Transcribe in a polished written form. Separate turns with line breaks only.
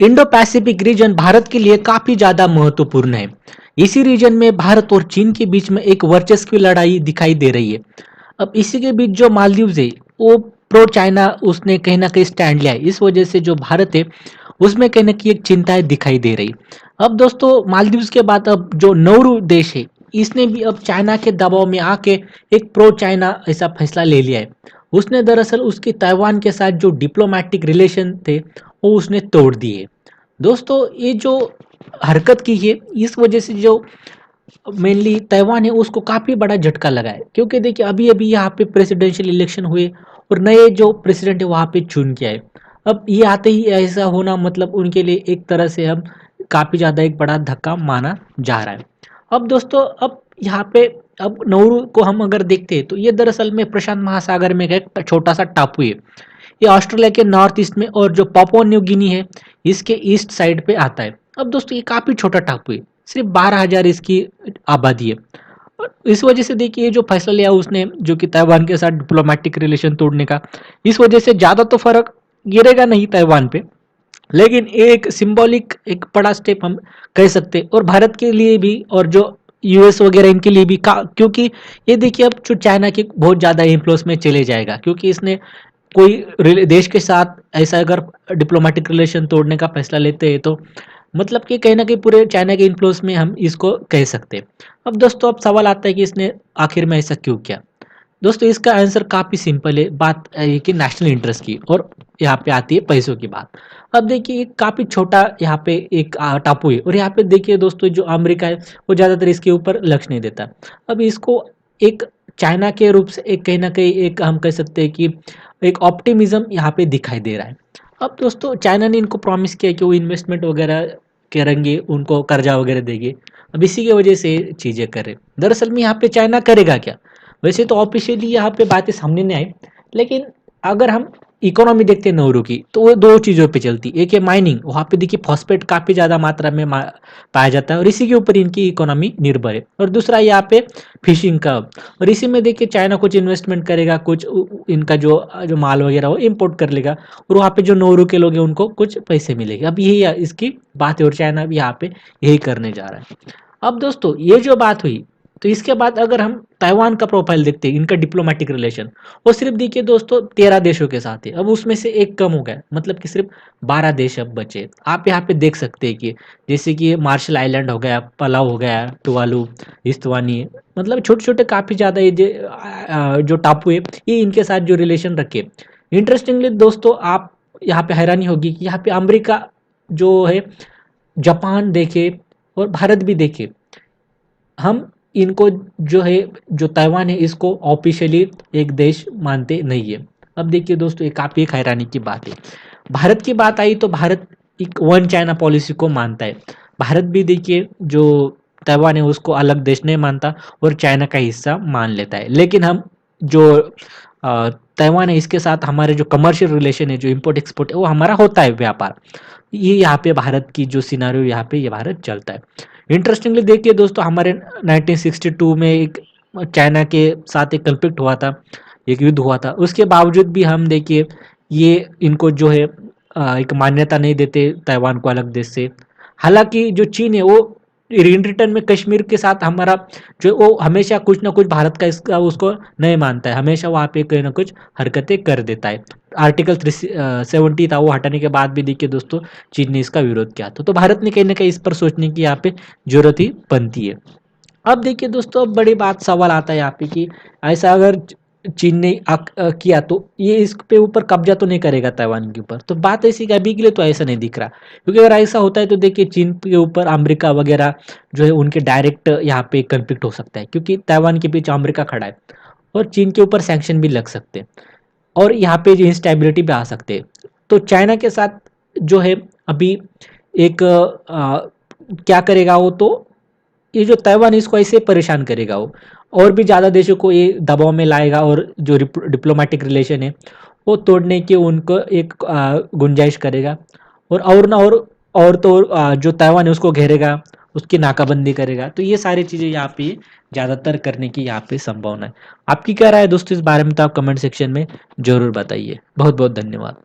Indo Pacific region Bharat के लिए काफी ज्यादा महत्वपूर्ण है। इसी रीजन में भारत और चीन के बीच में एक वर्चस्व की लड़ाई दिखाई दे रही है। अब इसी के बीच जो मालदीव्स है वो प्रो चाइना उसने कहीं ना कहीं स्टैंड लिया है। इस वजह से जो भारत है उसमें कहीं ना कहीं एक चिंताएं दिखाई दे रही। अब दोस्तों मालदीव्स के बाद अब जो नौरू देश है इसने भी अब चाइना के दबाव में आके एक प्रो चाइना ऐसा फैसला ले लिया है। उसने दरअसल उसके ताइवान के साथ जो डिप्लोमेटिक रिलेशन थे वो उसने तोड़ दिए। दोस्तों ये जो हरकत की है इस वजह से जो मेनली ताइवान है उसको काफी बड़ा झटका लगा है, क्योंकि देखिए अभी अभी यहाँ पे प्रेसिडेंशियल इलेक्शन हुए और नए जो प्रेसिडेंट है वहां पे चुन के आए। अब ये आते ही ऐसा होना मतलब उनके लिए एक तरह से हम काफी ज्यादा एक बड़ा धक्का माना जा रहा है। अब दोस्तों अब यहाँ पे अब नौरू को हम अगर देखते हैं तो ये दरअसल में प्रशांत महासागर में एक छोटा सा टापू है। ये ऑस्ट्रेलिया के नॉर्थ ईस्ट में और जो पापुआ न्यू गिनी है इसके ईस्ट साइड पे आता है। अब दोस्तों ये काफी छोटा टापू है, सिर्फ 12,000 इसकी आबादी है। और इस वजह से देखिए जो फैसला लिया उसने जो कि ताइवान के साथ डिप्लोमेटिक रिलेशन तोड़ने का, इस वजह से ज्यादा तो फर्क गिरेगा नहीं ताइवान पे, लेकिन एक सिंबॉलिक एक बड़ा स्टेप हम कह सकते हैं और भारत के लिए भी और जो यूएस वगैरह इनके लिए भी क्योंकि ये देखिए अब जो चाइना के बहुत ज्यादा इन्फ्लुएंस में चले जाएगा, क्योंकि इसने कोई देश के साथ ऐसा अगर डिप्लोमेटिक रिलेशन तोड़ने का फैसला लेते हैं तो मतलब कि कहीं ना कहीं पूरे चाइना के इन्फ्लुएंस में हम इसको कह सकते हैं। अब दोस्तों अब सवाल आता है कि इसने आखिर में ऐसा क्यों किया। दोस्तों इसका आंसर काफी सिंपल है, बात है कि नेशनल इंटरेस्ट की, और यहाँ पे आती है पैसों की बात। अब देखिए एक काफी छोटा यहाँ पे एक टापू है और यहाँ पे देखिए दोस्तों जो अमेरिका है वो ज्यादातर इसके ऊपर लक्ष्य नहीं देता। अब इसको एक चाइना के रूप से एक कहीं ना कहीं एक हम कह सकते हैं कि एक ऑप्टिमिज्म यहाँ पे दिखाई दे रहा है। अब दोस्तों चाइना ने इनको प्रॉमिस किया कि वो इन्वेस्टमेंट वगैरह करेंगे, उनको कर्जा वगैरह देंगे। अब इसी की वजह से चीजें करे। दरअसल में यहाँ पे चाइना करेगा क्या, वैसे तो ऑफिशियली यहाँ पे बातें सामने नहीं आई, लेकिन अगर हम इकोनॉमी देखते हैं नौरू की तो वो दो चीज़ों पे चलती है। एक है माइनिंग, वहाँ पे देखिए फॉस्फेट काफ़ी ज़्यादा मात्रा में पाया जाता है और इसी के ऊपर इनकी इकोनॉमी निर्भर है। और दूसरा यहाँ पे फिशिंग का, और इसी में देखिए चाइना कुछ इन्वेस्टमेंट करेगा, कुछ इनका जो जो माल वगैरह वो इम्पोर्ट कर लेगा और वहाँ पे जो नौरू के लोग हैं उनको कुछ पैसे मिलेंगे। अब यही इसकी बात है और चाइना भी यहाँ पे यही करने जा रहा है। अब दोस्तों ये जो बात हुई तो इसके बाद अगर हम ताइवान का प्रोफाइल देखते हैं, इनका डिप्लोमेटिक रिलेशन वो सिर्फ देखिए दोस्तों 13 देशों के साथ है। अब उसमें से एक कम हो गया, मतलब कि सिर्फ 12 देश अब बचे। आप यहाँ पे देख सकते हैं कि जैसे कि मार्शल आइलैंड हो गया, पलाव हो गया, टुवालू, इस्तवानी, मतलब छोटे छोटे काफी ज्यादा ये जो टापू है ये इनके साथ जो रिलेशन रखे। इंटरेस्टिंगली दोस्तों आप यहाँ पे हैरानी होगी कि यहाँ पे अमेरिका जो है, जापान देखे और भारत भी देखे, हम इनको जो है जो ताइवान है इसको ऑफिशियली एक देश मानते नहीं है। अब देखिए दोस्तों ये काफ़ी एक हैरानी की बात है। भारत की बात आई तो भारत एक वन चाइना पॉलिसी को मानता है। भारत भी देखिए जो ताइवान है उसको अलग देश नहीं मानता और चाइना का हिस्सा मान लेता है। लेकिन हम जो ताइवान है इसके साथ हमारे जो कमर्शियल रिलेशन है, जो इम्पोर्ट एक्सपोर्ट है वो हमारा होता है व्यापार, ये यहाँ पे भारत की जो सिनारियो यहाँ पे ये भारत चलता है। इंटरेस्टिंगली देखिए दोस्तों हमारे 1962 में एक चाइना के साथ एक कन्फ्लिक्ट हुआ था, एक युद्ध हुआ था, उसके बावजूद भी हम देखिए ये इनको जो है एक मान्यता नहीं देते ताइवान को अलग देश से। हालांकि जो चीन है वो इन रिटर्न में कश्मीर के साथ हमारा जो वो हमेशा कुछ ना कुछ भारत का इसका उसको नहीं मानता है, हमेशा वहाँ पे कोई ना कुछ हरकतें कर देता है। आर्टिकल 370 था वो हटाने के बाद भी देखिए दोस्तों चीन ने इसका विरोध किया था। तो भारत ने कहीं ना कहीं इस पर सोचने की यहाँ पे जरूरत ही बनती है। अब देखिए दोस्तों अब बड़ी बात सवाल आता है यहाँ पे कि ऐसा अगर चीन ने किया तो ये इस पे ऊपर कब्जा तो नहीं करेगा ताइवान के ऊपर। तो बात ऐसी कि अभी के लिए तो ऐसा नहीं दिख रहा, क्योंकि अगर ऐसा होता है तो देखिए चीन के ऊपर अमेरिका वगैरह जो है उनके डायरेक्ट यहाँ पे कन्फ्लिक्ट हो सकता है, क्योंकि ताइवान के पीछे अमेरिका खड़ा है और चीन के ऊपर सैंक्शन भी लग सकते हैं और यहाँ पे इंस्टेबिलिटी भी आ सकते हैं। तो चाइना के साथ जो है अभी एक क्या करेगा वो, तो ये जो ताइवान है इसको ऐसे परेशान करेगा वो, और भी ज़्यादा देशों को ये दबाव में लाएगा और जो डिप्लोमेटिक रिलेशन है वो तोड़ने की उनको एक गुंजाइश करेगा। और ना और तो और, जो ताइवान है उसको घेरेगा, उसकी नाकाबंदी करेगा। तो ये सारी चीज़ें यहाँ पे ज़्यादातर करने की यहाँ पे संभावना है। आपकी क्या राय है दोस्तों इस बारे में, तो आप कमेंट सेक्शन में जरूर बताइए। बहुत बहुत धन्यवाद।